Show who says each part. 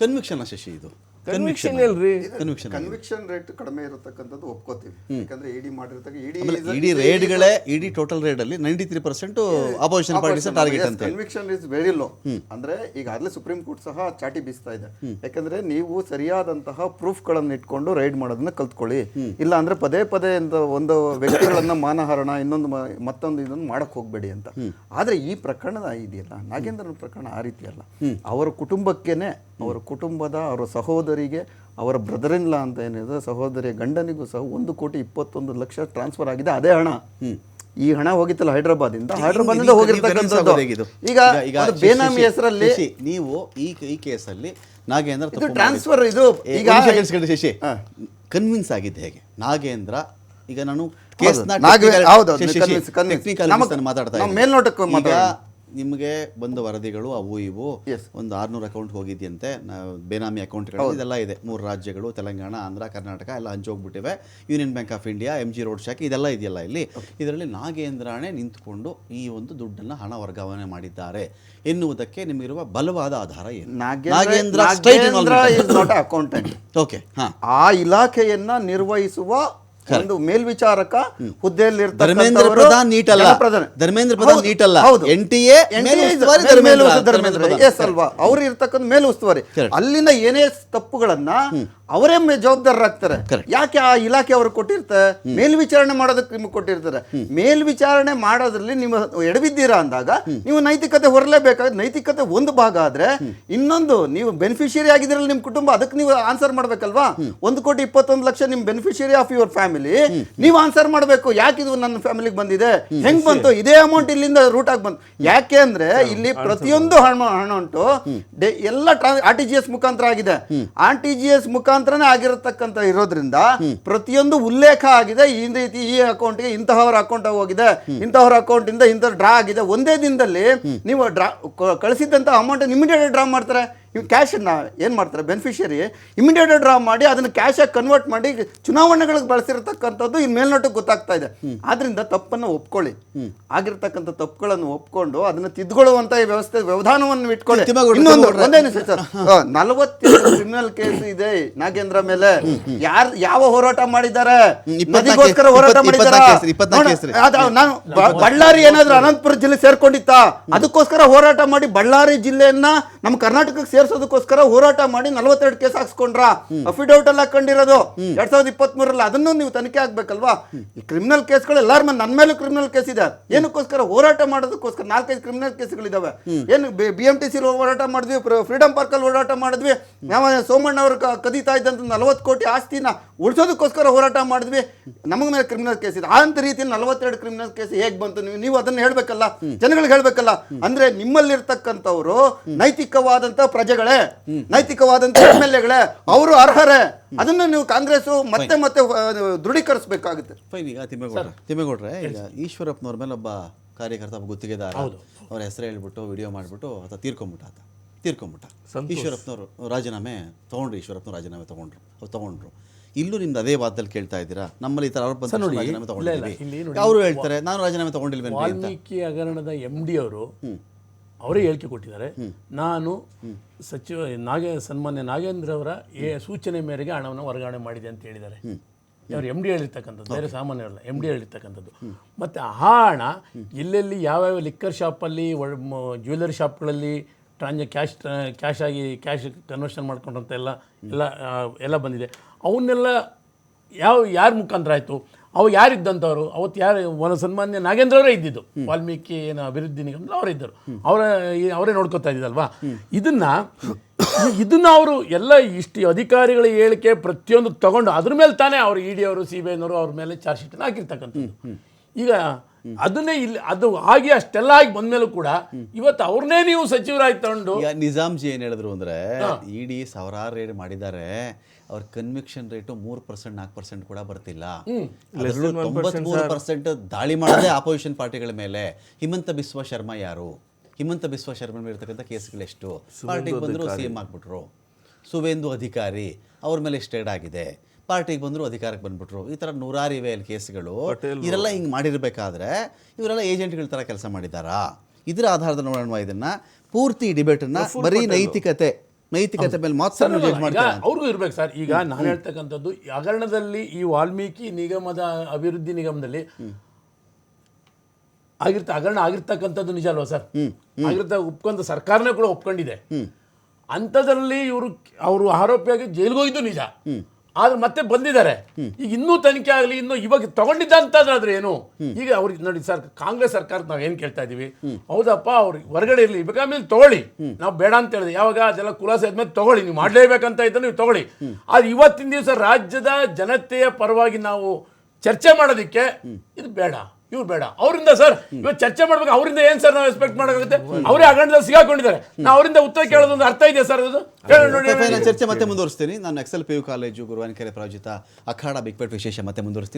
Speaker 1: Conviction Shashi ಇದು
Speaker 2: conviction ಅಲ್ರಿ.
Speaker 3: Conviction rate ಕಡಿಮೆ ಇರತಕ್ಕಂಥದ್ದು ಒಪ್ಕೋತೀವಿ. ಯಾಕಂದ್ರೆ ಇಡಿ ಮಾಡಿರ್ತಕ್ಕ
Speaker 1: ಇಡಿ ರೇಡ್ಗಳೇ ಇಡಿ ಟೋಟಲ್ ರೇಟ್ ಅಲ್ಲಿ 93% ಅಪೋಸಿಷನ್ ಪಾರ್ಟೀಸ್ ಟಾರ್ಗೆಟ್ ಅಂತ.
Speaker 3: Conviction is very low. ಅಂದ್ರೆ ಈಗಾಗಲೇ ಸುಪ್ರೀಂ ಕೋರ್ಟ್ ಸಹ ಚಾಟಿ ಬೀಸ್ತಾ ಇದೆ. ಯಾಕಂದ್ರೆ ನೀವು ಸರಿಯಾದಂತಹ ಪ್ರೂಫ್ ಗಳನ್ನ ಇಟ್ಕೊಂಡು ರೈಡ್ ಮಾಡೋದನ್ನ ಕಲ್ತ್ಕೊಳ್ಳಿ. ಇಲ್ಲ ಅಂದ್ರೆ ಪದೇ ಪದೇ ಒಂದು ವ್ಯಕ್ತಿಗಳನ್ನ ಮಾನಹಾರಣ ಮತ್ತೊಂದು ಇದನ್ನು ಮಾಡಕ್ ಹೋಗ್ಬೇಡಿ ಅಂತ. ಆದ್ರೆ ಈ ಪ್ರಕರಣ ಇದೆಯಲ್ಲ, ನಾಗೇಂದ್ರನ ಪ್ರಕರಣ ಆ ರೀತಿ ಅಲ್ಲ. ಅವರ ಕುಟುಂಬಕ್ಕೇನೆ, ಅವರ ಕುಟುಂಬದ ಅವರ ಸಹೋದರಿಗೆ, ಅವರ ಬ್ರದರ್ ಇನ್ ಲಾ ಅಂತ ಏನಿದೆ ಸಹೋದರಿಯ ಗಂಡನಿಗೂ ಸಹ 1,21,00,000 ಟ್ರಾನ್ಸ್ಫರ್ ಆಗಿದೆ. ಅದೇ ಹಣ, ಈ ಹಣ ಹೋಗಿತ್ತಲ್ಲ ಹೈದರಾಬಾದ್ ಇಂದ ಹೋಗಿರ್ತಕ್ಕಂಥದ್ದು. ಈಗ ಬೇನಾಮಿ ಹೆಸರಲ್ಲಿ
Speaker 1: ನೀವು ಈ ಕೇಸಲ್ಲಿ ನಾಗೇಂದ್ರ
Speaker 3: ಟ್ರಾನ್ಸ್ಫರ್ ಇದು ಈಗ
Speaker 1: ಶಶಿ ಕನ್ವಿನ್ಸ್ ಆಗಿದ್ದು ಹೇಗೆ ನಾಗೇಂದ್ರ? ಈಗ ನಾನು
Speaker 3: ಮೇಲ್ನೋಟಕ್ಕೆ
Speaker 1: ನಿಮಗೆ ಬಂದ ವರದಿಗಳು ಅವು ಇವು ಒಂದು 600 ಅಕೌಂಟ್ ಹೋಗಿದೆಯಂತೆ, ಬೇನಾಮಿ ಅಕೌಂಟ್ಗಳು ಇದೆಲ್ಲ ಇದೆ. 3 ರಾಜ್ಯಗಳು, ತೆಲಂಗಾಣ, ಆಂಧ್ರ, ಕರ್ನಾಟಕ ಎಲ್ಲ ಹಂಚೋಗ್ಬಿಟ್ಟಿವೆ. Union Bank of India, MG road ಶಾಖೆ ಇದೆಲ್ಲ ಇದೆಯಲ್ಲ ಇಲ್ಲಿ. ಇದರಲ್ಲಿ ನಾಗೇಂದ್ರನೇ ನಿಂತ್ಕೊಂಡು ಈ ಒಂದು ದುಡ್ಡನ್ನು ಹಣ ವರ್ಗಾವಣೆ ಮಾಡಿದ್ದಾರೆ ಎನ್ನುವುದಕ್ಕೆ ನಿಮಗಿರುವ ಬಲವಾದ ಆಧಾರ ಏನು?
Speaker 3: ನಾಗೇಂದ್ರ ಅಕೌಂಟೆಂಟ್.
Speaker 1: ಓಕೆ,
Speaker 3: ಆ ಇಲಾಖೆಯನ್ನ ನಿರ್ವಹಿಸುವ ಒಂದು ಮೇಲ್ವಿಚಾರಕ ಹುದ್ದೆಯಲ್ಲಿ
Speaker 1: ಧರ್ಮೇಂದ್ರ ಪ್ರಧಾನ್ ನೀಟ್ ಅಲ್ಲ, ಧರ್ಮೇಂದ್ರ ಪ್ರಧಾನ್ ನೀಟ್ ಅಲ್ಲ, NTA
Speaker 3: ಅಲ್ವಾ, ಅವ್ರು ಇರ್ತಕ್ಕಂಥ ಮೇಲ್ ಉಸ್ತುವಾರಿ. ಅಲ್ಲಿನ ಏನೇ ತಪ್ಪುಗಳನ್ನ ಅವರೇ ಜವಾಬ್ದಾರರಾಗ್ತಾರೆ. ಯಾಕೆ ಆ ಇಲಾಖೆ ಅವರು ಕೊಟ್ಟಿರ್ತಾರೆ, ಮೇಲ್ವಿಚಾರಣೆ ಮಾಡೋದಕ್ಕೆ ನಿಮ್ಗೆ ಕೊಟ್ಟಿರ್ತಾರೆ. ಮೇಲ್ವಿಚಾರಣೆ ಮಾಡೋದ್ರಲ್ಲಿ ನೀವು ಎಡವಿದ್ದೀರಾ ಅಂದಾಗ ನೀವು ನೈತಿಕತೆ ಹೊರಲೇಬೇಕಾದ್ರೆ, ನೈತಿಕತೆ ಒಂದು ಭಾಗ ಆದ್ರೆ ಇನ್ನೊಂದು ನೀವು ಬೆನಿಫಿಷಿಯರಿ ಆಗಿದ್ರಲ್ಲಿ ನಿಮ್ ಕುಟುಂಬ, ಅದಕ್ಕೆ ನೀವು ಆನ್ಸರ್ ಮಾಡ್ಬೇಕಲ್ವಾ. 1,21,00,000 ನಿಮ್ ಬೆನಿಫಿಷಿಯರಿ ಆಫ್ ಯುವರ್ ಫ್ಯಾಮಿಲಿ, ನೀವು ಆನ್ಸರ್ ಮಾಡಬೇಕು. ಯಾಕೆ ಇದು ನನ್ನ ಫ್ಯಾಮಿಲಿಗೆ ಬಂದಿದೆ, ಹೆಂಗ್ ಬಂತು, ಇದೇ ಅಮೌಂಟ್ ಇಲ್ಲಿಂದ ರೂಟ್ ಆಗಿ ಬಂತು. ಯಾಕೆ ಅಂದ್ರೆ ಇಲ್ಲಿ ಪ್ರತಿಯೊಂದು ಹಣ ಉಂಟು ಎಲ್ಲ RTGS ಮುಖಾಂತರ ಆಗಿದೆ. RTGS ಮುಖಾಂತರನೇ ಆಗಿರತಕ್ಕಂತ ಇರೋದ್ರಿಂದ ಪ್ರತಿಯೊಂದು ಉಲ್ಲೇಖ ಆಗಿದೆ. ಈ ರೀತಿ ಈ ಅಕೌಂಟ್ಗೆ ಇಂತಹವರ ಅಕೌಂಟ್ ಹೋಗಿದೆ, ಇಂತಹವರ ಅಕೌಂಟ್ ಇಂದ ಇಂಥ ಡ್ರಾ ಆಗಿದೆ. ಒಂದೇ ದಿನದಲ್ಲಿ ನೀವು ಡ್ರಾ ಕಳಿಸಿದಂತ ಅಮೌಂಟ್ ಇಮಿಡಿಯೇಟ್ ಡ್ರಾ ಮಾಡ್ತಾರೆ. ಇವು ಕ್ಯಾಶನ್ನ ಏನು ಮಾಡ್ತಾರೆ, ಬೆನಿಫಿಷಿಯರಿ ಇಮಿಡಿಯೇಟ್ ಡ್ರಾ ಮಾಡಿ ಅದನ್ನು ಕ್ಯಾಶಾಗಿ ಕನ್ವರ್ಟ್ ಮಾಡಿ ಚುನಾವಣೆಗಳಿಗೆ ಬಳಸಿರ್ತಕ್ಕಂಥದ್ದು ಈ ಮೇಲ್ನೋಟಕ್ಕೆ ಗೊತ್ತಾಗ್ತಾ ಇದೆ. ಆದ್ರಿಂದ ತಪ್ಪನ್ನು ಒಪ್ಕೊಳ್ಳಿ, ಆಗಿರ್ತಕ್ಕಂಥ ತಪ್ಪುಗಳನ್ನು ಒಪ್ಕೊಂಡು ಅದನ್ನು ತಿದ್ದುಕೊಳ್ಳುವಂತ ವ್ಯವಸ್ಥೆ ವ್ಯವಧಾನವನ್ನು ಇಟ್ಕೊಳ್ಳಿ. ಇನ್ನೊಂದು ಒಂದೇ ನಿಮಿಷ ಸರ್, 47 ಕ್ರಿಮಿನಲ್ ಕೇಸ್ ಇದೆ ನಾಗೇಂದ್ರ ಮೇಲೆ. ಯಾವ ಹೋರಾಟ ಮಾಡಿದ್ದಾರೆ, ನದಿಗೋಸ್ಕರ ಹೋರಾಟ ಮಾಡಿದ್ದಾರೆ. ನಾನು ಬಳ್ಳಾರಿ ಏನಾದ್ರೂ ಅನಂತಪುರ ಜಿಲ್ಲೆ ಸೇರ್ಕೊಂಡಿತ್ತಾ, ಅದಕ್ಕೋಸ್ಕರ ಹೋರಾಟ ಮಾಡಿ ಬಳ್ಳಾರಿ ಜಿಲ್ಲೆಯನ್ನ ನಮ್ಮ ಕರ್ನಾಟಕಕ್ಕೆ ಸೇರಿಸೋದಕ್ಕೋಸ್ಕರ ಹೋರಾಟ ಮಾಡಿ 42 ಕೇಸ್ ಹಾಕ್ಸ್ಕೊಂಡ್ರ, ಅಫಿಡವಿಟ್ ಎಲ್ಲ ಕಂಡಿರೋದು 2023 ಅದನ್ನು ನೀವು ತನಿಖೆ ಆಗ್ಬೇಕಲ್ವಾ. ಈ ಕ್ರಿಮಿನಲ್ ಕೇಸ್ಗಳು ಎಲ್ಲಾರ ಮೇಲೆ, ನನ್ನ ಮೇಲೂ ಕ್ರಿಮಿನಲ್ ಕೇಸ್ ಇದೆ. ಏನಕ್ಕೋಸ್ಕರ ಹೋರಾಟ ಮಾಡೋದಕ್ಕೋಸ್ಕರ 4-5 ಕ್ರಿಮಿನಲ್ ಕೇಸ್ಗಳಿದಾವೆ. ಏನು BMTC ಹೋರಾಟ ಮಾಡಿದ್ವಿ, ಫ್ರೀಡಂ ಪಾರ್ಕ್ ಅಲ್ಲಿ ಹೋರಾಟ ಮಾಡಿದ್ವಿ, ನಾವು ಸೋಮಣ್ಣ ಅವರು ಕದೀತಾ ಇದ್ದಂತ 40 ಕೋಟಿ ಆಸ್ತಿನ ಉಳಿಸೋದಕ್ಕೋಸ್ಕರ ಹೋರಾಟ ಮಾಡಿದ್ವಿ. ನಮಗ ಮೇಲೆ ಕ್ರಿಮಿನಲ್ ಕೇಸ್ ಇದೆ. ಅಂತ ರೀತಿಯಲ್ಲಿ 42 ಕ್ರಿಮಿನಲ್ ಕೇಸ್ ಹೇಗೆ ಬಂತು, ನೀವು ಅದನ್ನ ಹೇಳ್ಬೇಕಲ್ಲ, ಜನಗಳಿಗೆ ಹೇಳ್ಬೇಕಲ್ಲ. ಅಂದ್ರೆ ನಿಮ್ಮಲ್ಲಿರ್ತಕ್ಕಂಥವ್ರು ನೈತಿಕವಾದಂತ ಪ್ರಜೆಗಳೇ, ನೈತಿಕವಾದಂತ MLAಗಳೇ, ಅವರು ಅರ್ಹರೇ. ಅದನ್ನ ನೀವು ಕಾಂಗ್ರೆಸ್ ಮತ್ತೆ ಮತ್ತೆ ದೃಢೀಕರಿಸಬೇಕಾಗುತ್ತೆ.
Speaker 1: ಈಗ ತಿಮ್ಮೇಗೌಡ್ರೆ, ಈಗ ಈಶ್ವರಪ್ಪನವ್ರ ಮೇಲೆ ಒಬ್ಬ ಕಾರ್ಯಕರ್ತ, ಗುತ್ತಿಗೆದಾರ, ಅವ್ರ ಹೆಸರು ಹೇಳ್ಬಿಟ್ಟು ವಿಡಿಯೋ ಮಾಡಿಬಿಟ್ಟು ಆತ ತೀರ್ಕೊಂಬಿಟ್ಟ. ಈಶ್ವರಪ್ಪನವರು ರಾಜೀನಾಮೆ ತಗೊಂಡ್ರು. ಇಲ್ಲೂ ನಿಮ್ದು ಅದೇ ವಾದದಲ್ಲಿ ಕೇಳ್ತಾ ಇದ್ದೀರಾ, ನಮ್ಮಲ್ಲಿ ಈ ಥರ ರಾಜೀನಾಮೆ ತಗೊಂಡಿದ್ದೀವಿ, ಅವರು ಹೇಳ್ತಾರೆ ನಾನು ರಾಜೀನಾಮೆ ತಗೊಂಡಿಲ್ವೇನು.
Speaker 2: ವಾಲ್ಮೀಕಿ ಹಗರಣದ MD ಅವರೇ ಹೇಳಿಕೆ ಕೊಟ್ಟಿದ್ದಾರೆ. ನಾನು ಸನ್ಮಾನ್ಯ ನಾಗೇಂದ್ರ ಅವರ ಸೂಚನೆ ಮೇರೆಗೆ ಹಣವನ್ನು ವರ್ಗಾವಣೆ ಮಾಡಿದೆ ಅಂತ ಹೇಳಿದ್ದಾರೆ. ಅವರು MD ಹೇಳಿರ್ತಕ್ಕಂಥದ್ದು, ಬೇರೆ ಸಾಮಾನ್ಯರಲ್ಲ, MD ಹೇಳಿರ್ತಕ್ಕಂಥದ್ದು. ಮತ್ತು ಆ ಹಣ ಎಲ್ಲೆಲ್ಲಿ ಯಾವ್ಯಾವ ಲಿಕ್ಕರ್ ಶಾಪಲ್ಲಿ, ಜ್ಯುವೆಲ್ಲರಿ ಶಾಪ್ಗಳಲ್ಲಿ ಕ್ಯಾಶ್ ಆಗಿ ಕ್ಯಾಶ್ ಕನ್ವರ್ಷನ್ ಮಾಡ್ಕೊಂಡಂತ ಎಲ್ಲ ಬಂದಿದೆ. ಅವನ್ನೆಲ್ಲ ಯಾರ ಮುಖಾಂತರ ಆಯಿತು, ಅವು ಯಾರಿದ್ದಂಥವ್ರು, ಅವತ್ತು ಯಾರು ಸನ್ಮಾನ್ಯ ನಾಗೇಂದ್ರ ಅವರೇ ಇದ್ದಿದ್ದು, ವಾಲ್ಮೀಕಿ ಅಭಿವೃದ್ಧಿ ನಿಗಮ ಅವರಿದ್ದರು, ಅವರೇ ನೋಡ್ಕೊತಾ ಇದ್ದಿದ್ದಲ್ವಾ. ಇದನ್ನ ಅವರು ಎಲ್ಲ ಇಷ್ಟು ಅಧಿಕಾರಿಗಳ ಹೇಳಿಕೆ ಪ್ರತಿಯೊಂದು ತಗೊಂಡು ಅದ್ರ ಮೇಲೆ ತಾನೇ ಅವರು ED ಅವರು CBI ಅವ್ರ ಮೇಲೆ ಚಾರ್ಜ್ ಶೀಟನ್ನು ಹಾಕಿರ್ತಕ್ಕಂಥದ್ದು. ಈಗ ಅದನ್ನೇ ಇಲ್ಲಿ ಅದು ಆಗಿ ಅಷ್ಟೆಲ್ಲ ಆಗಿ ಬಂದ್ಮೇಲೂ ಕೂಡ ಇವತ್ತು ಅವ್ರನ್ನೇ ನೀವು ಸಚಿವರಾಗಿ ತಗೊಂಡು,
Speaker 1: ನಿಜಾಮ್ಜಿ ಏನು ಹೇಳಿದ್ರು ಅಂದರೆ ED ಸಾವಿರಾರು ರೇಡ್ ಮಾಡಿದ್ದಾರೆ, ಅವ್ರ ಕನ್ವಿಕ್ಷನ್ ರೇಟು 3%, 4% ಕೂಡ ಬರ್ತಿಲ್ಲ. 93% ದಾಳಿ ಮಾಡದೆ ಆಪೋಸಿಷನ್ ಪಾರ್ಟಿಗಳ ಮೇಲೆ. ಹಿಮಂತ ಬಿಸ್ವಾ ಶರ್ಮಾ ಯಾರು? ಹಿಮಂತ ಬಿಸ್ವಾ ಶರ್ಮಾ ಮೇಲೆ ಇರ್ತಕ್ಕಂಥ ಕೇಸ್ಗಳೆಷ್ಟು? ಪಾರ್ಟಿಗೆ ಬಂದರು CM ಆಗ್ಬಿಟ್ರು. ಸುವೇಂದು ಅಧಿಕಾರಿ ಅವ್ರ ಮೇಲೆ ಸ್ಟೇಡ್ ಆಗಿದೆ, ಪಾರ್ಟಿಗೆ ಬಂದರು ಅಧಿಕಾರಕ್ಕೆ ಬಂದ್ಬಿಟ್ರು. ಈ ಥರ 100 ಇವೆ ಅಲ್ಲಿ ಕೇಸ್ಗಳು. ಇದೆಲ್ಲ ಹಿಂಗೆ ಮಾಡಿರಬೇಕಾದ್ರೆ ಇವರೆಲ್ಲ ಏಜೆಂಟ್ಗಳ ಥರ ಕೆಲಸ ಮಾಡಿದ್ದಾರಾ? ಇದರ ಆಧಾರದ ನೋಡೋಣ ಇದನ್ನು ಪೂರ್ತಿ ಡಿಬೇಟನ್ನು. ಬರೀ ನೈತಿಕತೆ ನೈತಿಕತೆ ಮೇಲೆ ಮಾತ್ರ ನೀವು ಜಡ್ಜ್ ಮಾಡ್ತೀರಾ?
Speaker 2: ಅವ್ರಿಗೂ ಇರ್ಬೇಕು ಸರ್. ಈಗ ನಾನು ಹೇಳ್ತಕ್ಕಂಥದ್ದು ಈ ಹಗರಣದಲ್ಲಿ ಈ ವಾಲ್ಮೀಕಿ ನಿಗಮದ ಅಭಿವೃದ್ಧಿ ನಿಗಮದಲ್ಲಿ ಹಗರಣ ಆಗಿರ್ತಕ್ಕಂಥದ್ದು ನಿಜ ಅಲ್ವಾ ಸರ್? ಒಪ್ಕೊಂಡ ಸರ್ಕಾರನೇ ಕೂಡ ಒಪ್ಕೊಂಡಿದೆ. ಅಂಥದ್ರಲ್ಲಿ ಅವರು ಆರೋಪಿಯಾಗಿ ಜೈಲಿಗೆ ಹೋಗಿದ್ದು ನಿಜ. ಆದ್ರೆ ಮತ್ತೆ ಬಂದಿದ್ದಾರೆ. ಈಗ ಇನ್ನೂ ತನಿಖೆ ಆಗಲಿ, ಇನ್ನು ಇವಾಗ ತಗೊಂಡಿದ್ದಂತಾದ್ರೆ ಏನು? ಈಗ ಅವ್ರಿಗೆ ನೋಡಿ ಸರ್, ಕಾಂಗ್ರೆಸ್ ಸರ್ಕಾರಕ್ಕೆ ನಾವು ಏನು ಕೇಳ್ತಾ ಇದೀವಿ, ಹೌದಪ್ಪ ಅವ್ರಿಗೆ ಹೊರಗಡೆ ಇರಲಿ, ಬೇಕಾದ್ರೆ ತಗೊಳ್ಳಿ, ನಾವು ಬೇಡ ಅಂತ ಹೇಳಿದೆ. ಯಾವಾಗ ಅದೆಲ್ಲ ಖುಲಾಸೆ ಆದ್ಮೇಲೆ ತಗೊಳ್ಳಿ, ನೀವು ಮಾಡಲೇಬೇಕಂತ ಇದ್ದರೆ ನೀವು ತಗೊಳ್ಳಿ. ಆದ್ರೆ ಇವತ್ತಿನ ದಿವಸ ರಾಜ್ಯದ ಜನತೆಯ ಪರವಾಗಿ ನಾವು ಚರ್ಚೆ ಮಾಡೋದಕ್ಕೆ ಇದು ಬೇಡ, ಇವ್ರು ಬೇಡ. ಅವರಿಂದ ಸರ್ ಇವತ್ತು ಚರ್ಚೆ ಮಾಡ್ಬೇಕು, ಅವರಿಂದ ಏನ್ ಸರ್ ನಾವು ಎಕ್ಸ್ಪೆಕ್ಟ್ ಮಾಡೋಕ್ಕಾಗುತ್ತೆ? ಅವರೇ ಹಗರಣದಲ್ಲಿ ಸಿಗಾಕೊಂಡಿದ್ದಾರೆ. ನಾವು ಅವರಿಂದ ಉತ್ತರ ಕೇಳೋದೊಂದು ಅರ್ಥ ಇದೆಯಾ ಸರ್? ಅದು
Speaker 1: ಚರ್ಚೆ ಮತ್ತೆ ಮುಂದುವರಿಸ್ತೀನಿ. ನಾನು ಎಕ್ಸೆಲ್ PU ಕಾಲೇಜು ಗುರುವಾನಕೆರೆ ಪ್ರಾಯೋಜಿತ ಅಖಾಡ ಬಿಗ್ ಬೆಟ್ ವಿಶೇಷ ಮತ್ತೆ ಮುಂದುವರಿಸ್ತೀನಿ.